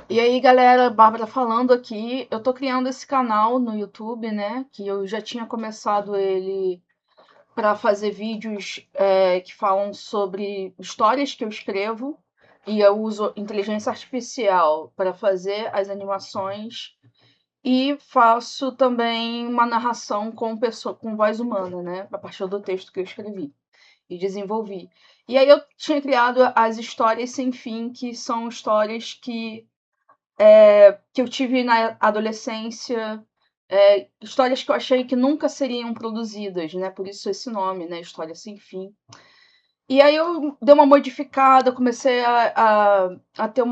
E aí, galera, Bárbara falando aqui. Eu tô criando esse canal no YouTube, né? Que eu já tinha começado ele para fazer vídeos que falam sobre histórias que eu escrevo. E eu uso inteligência artificial para fazer as animações. E faço também uma narração com pessoa, com voz humana, né? A partir do texto que eu escrevi e desenvolvi. E aí eu tinha criado as histórias sem fim, que são histórias que eu tive na adolescência, histórias que eu achei que nunca seriam produzidas, né? Por isso esse nome, né? História Sem Fim. E aí eu dei uma modificada, comecei a ter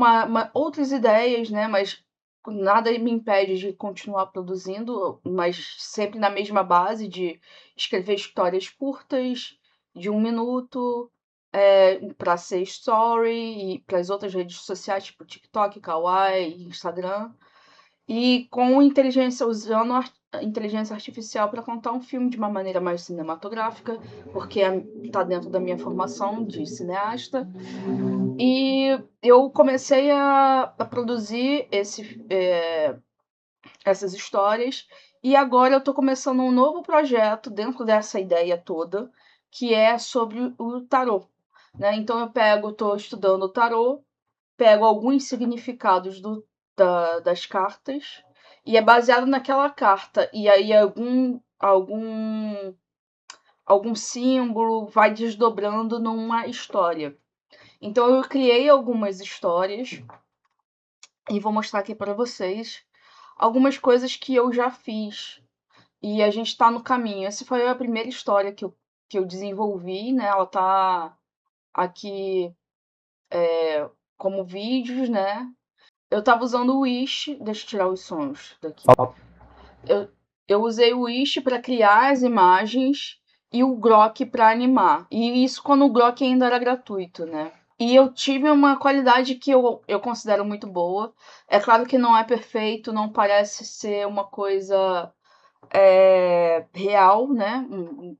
outras ideias, né? Mas nada me impede de continuar produzindo, mas sempre na mesma base de escrever histórias curtas, de 1 minuto, para ser story e para as outras redes sociais, tipo TikTok, Kawaii, Instagram. E com inteligência, usando a inteligência artificial para contar um filme de uma maneira mais cinematográfica, porque está dentro da minha formação de cineasta. E eu comecei a produzir essas histórias, e agora eu estou começando um novo projeto dentro dessa ideia toda, que é sobre o tarô. Né? Então estou estudando o tarô, pego alguns significados das cartas e é baseado naquela carta. E aí algum símbolo vai desdobrando numa história. Então eu criei algumas histórias e vou mostrar aqui para vocês algumas coisas que eu já fiz. E a gente está no caminho. Essa foi a primeira história que eu desenvolvi, né? Ela tá aqui como vídeos, né? Eu tava usando o Wish. Deixa eu tirar os sons daqui. Eu, eu usei o Wish para criar as imagens e o Grok para animar. E isso quando o Grok ainda era gratuito, né? E eu tive uma qualidade que eu considero muito boa. É claro que não é perfeito, não parece ser uma coisa real, né?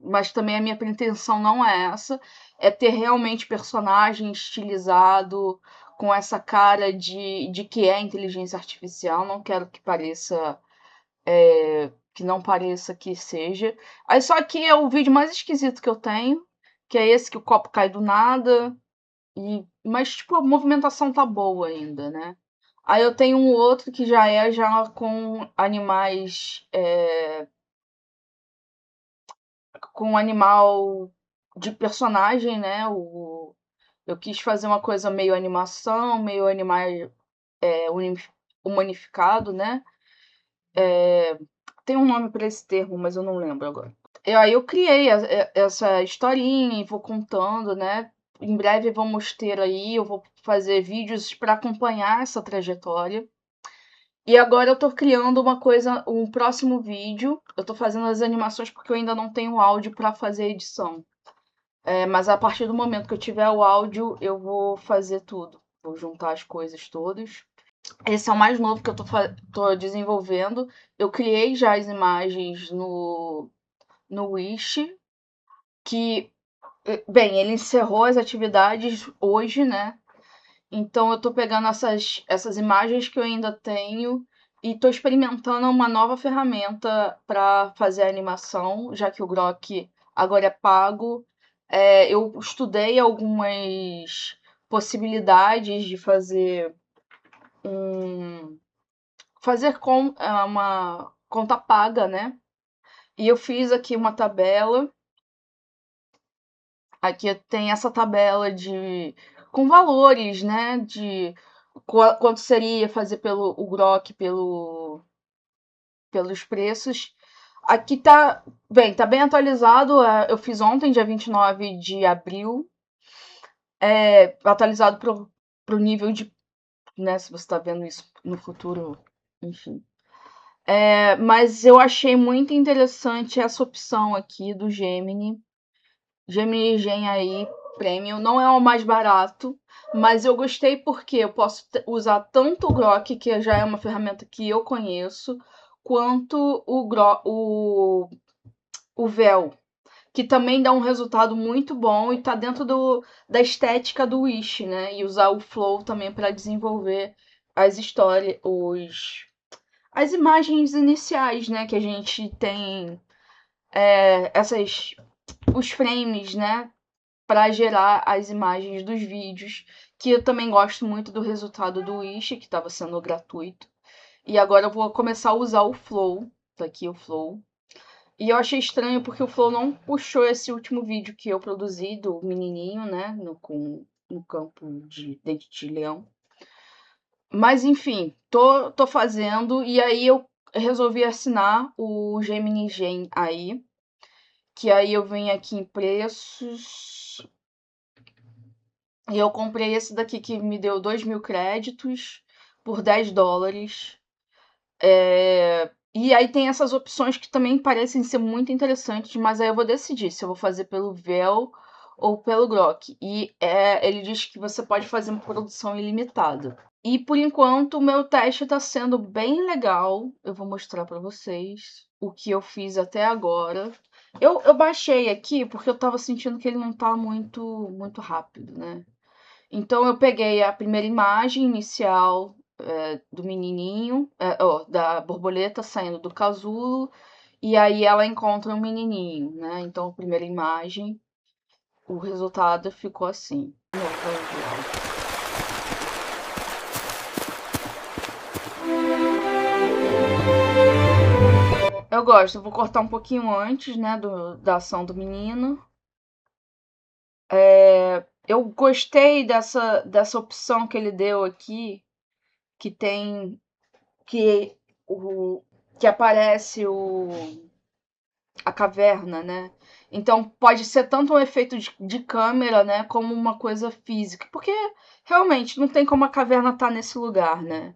Mas também a minha pretensão não é essa. É ter realmente personagem estilizado, com essa cara de que é inteligência artificial. Não quero que pareça. Que não pareça que seja. Aí só que é o vídeo mais esquisito que eu tenho, que é esse que o copo cai do nada. Mas, tipo, a movimentação tá boa ainda, né? Aí eu tenho um outro que já com animais. Com animal de personagem, né? Eu quis fazer uma coisa meio animação, meio animal é, humanificado, né? Tem um nome para esse termo, mas eu não lembro agora. Aí eu criei essa historinha e vou contando, né? Em breve vamos ter aí, eu vou fazer vídeos para acompanhar essa trajetória. E agora eu tô criando uma coisa, um próximo vídeo. Eu tô fazendo as animações porque eu ainda não tenho áudio para fazer edição. Mas a partir do momento que eu tiver o áudio, eu vou fazer tudo. Vou juntar as coisas todas. Esse é o mais novo que eu tô desenvolvendo. Eu criei já as imagens no Wish, que, bem, ele encerrou as atividades hoje, né? Então eu tô pegando essas imagens que eu ainda tenho e tô experimentando uma nova ferramenta para fazer a animação, já que o Grok agora é pago. Eu estudei algumas possibilidades de fazer uma conta paga, né? E eu fiz aqui uma tabela. Aqui tem essa tabela com valores, né? De quanto seria fazer pelo o Grok pelos preços. Aqui tá bem atualizado. Eu fiz ontem, dia 29 de abril. Atualizado pro nível de, né? Se você tá vendo isso no futuro, enfim. Mas eu achei muito interessante essa opção aqui do Gemini. Gemini Gen aí Premium não é o mais barato, mas eu gostei porque eu posso usar tanto o Grok, que já é uma ferramenta que eu conheço, quanto o Vel, que também dá um resultado muito bom e tá dentro da estética do Wish, né? E usar o Flow também para desenvolver as histórias, as imagens iniciais, né, que a gente tem, os frames, né, para gerar as imagens dos vídeos, que eu também gosto muito do resultado do Wish, que estava sendo gratuito. E agora eu vou começar a usar o Flow, tá aqui o Flow. E eu achei estranho porque o Flow não puxou esse último vídeo que eu produzi do menininho, né, no campo de dente de leão. Mas enfim, tô fazendo e aí eu resolvi assinar o Gemini Gen aí, que aí eu venho aqui em preços e eu comprei esse daqui que me deu 2.000 créditos por $10. E aí tem essas opções que também parecem ser muito interessantes, mas aí eu vou decidir se eu vou fazer pelo Vel ou pelo Grok. E ele diz que você pode fazer uma produção ilimitada. E por enquanto o meu teste está sendo bem legal. Eu vou mostrar para vocês o que eu fiz até agora. Eu baixei aqui porque eu estava sentindo que ele não tá muito rápido, né? Então eu peguei a primeira imagem inicial do menininho, da borboleta saindo do casulo, e aí ela encontra um menininho, né? Então a primeira imagem, o resultado ficou assim. Eu gosto, eu vou cortar um pouquinho antes, né, da ação do menino. Eu gostei dessa opção que ele deu aqui, que tem que o que aparece a caverna, né? Então pode ser tanto um efeito de câmera, né, como uma coisa física, porque realmente não tem como a caverna estar nesse lugar, né?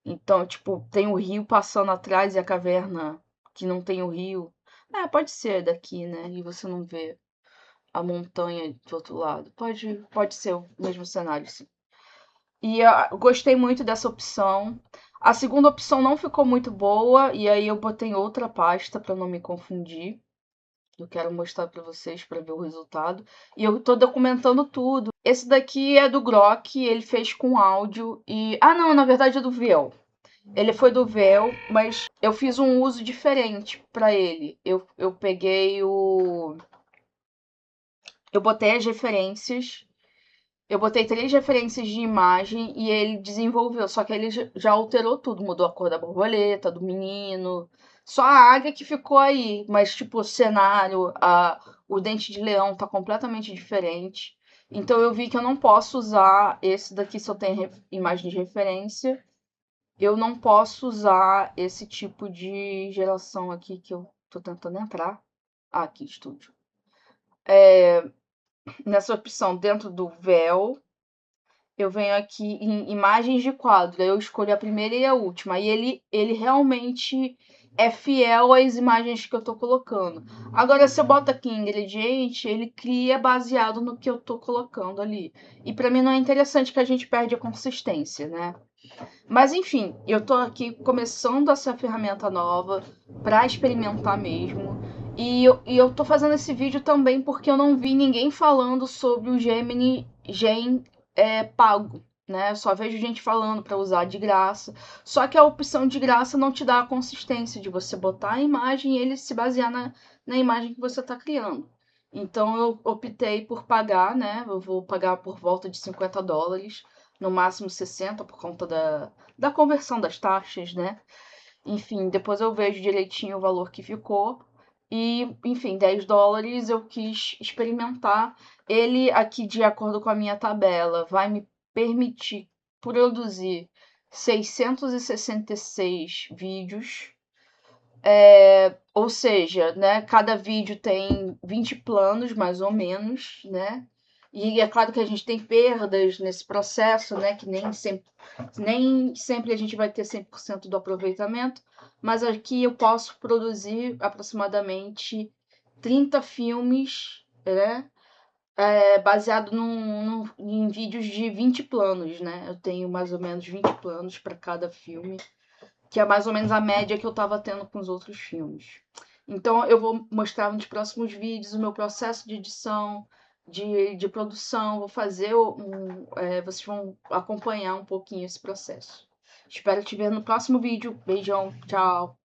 Então, tipo, tem o rio passando atrás e a caverna que não tem o rio. Pode ser daqui, né? E você não vê a montanha do outro lado. Pode ser o mesmo cenário, sim. E eu gostei muito dessa opção. A segunda opção não ficou muito boa, e aí eu botei outra pasta para não me confundir. Eu quero mostrar para vocês para ver o resultado. E eu tô documentando tudo. Esse daqui é do Grok, ele fez com áudio e não, na verdade é do Viel. Ele foi do Véu, mas eu fiz um uso diferente para ele. Eu peguei o. Eu botei as referências. Eu botei 3 referências de imagem e ele desenvolveu. Só que ele já alterou tudo. Mudou a cor da borboleta, do menino. Só a águia que ficou aí. Mas, tipo, o cenário, o dente de leão tá completamente diferente. Então eu vi que eu não posso usar esse daqui se eu tenho imagem de referência. Eu não posso usar esse tipo de geração aqui que eu tô tentando entrar. Aqui, estúdio. Nessa opção dentro do véu, eu venho aqui em imagens de quadro. Eu escolho a primeira e a última. E ele realmente é fiel às imagens que eu tô colocando. Agora, se eu boto aqui ingrediente, ele cria baseado no que eu tô colocando ali. E pra mim não é interessante que a gente perde a consistência, né? Mas enfim, eu tô aqui começando essa ferramenta nova para experimentar mesmo. E eu tô fazendo esse vídeo também porque eu não vi ninguém falando sobre o Gemini Gen pago, né? Eu só vejo gente falando para usar de graça. Só que a opção de graça não te dá a consistência de você botar a imagem e ele se basear na imagem que você está criando. Então eu optei por pagar, né? Eu vou pagar por volta de $50, no máximo 60 por conta da conversão das taxas, né? Enfim, depois eu vejo direitinho o valor que ficou. E, enfim, $10 eu quis experimentar. Ele aqui, de acordo com a minha tabela, vai me permitir produzir 666 vídeos. Ou seja, né, cada vídeo tem 20 planos, mais ou menos, né? E é claro que a gente tem perdas nesse processo, né? Que nem sempre a gente vai ter 100% do aproveitamento, mas aqui eu posso produzir aproximadamente 30 filmes, né? Baseado em vídeos de 20 planos, né? Eu tenho mais ou menos 20 planos para cada filme, que é mais ou menos a média que eu estava tendo com os outros filmes. Então eu vou mostrar nos próximos vídeos o meu processo de edição, de produção, vou fazer vocês vão acompanhar um pouquinho esse processo. Espero te ver no próximo vídeo. Beijão, tchau.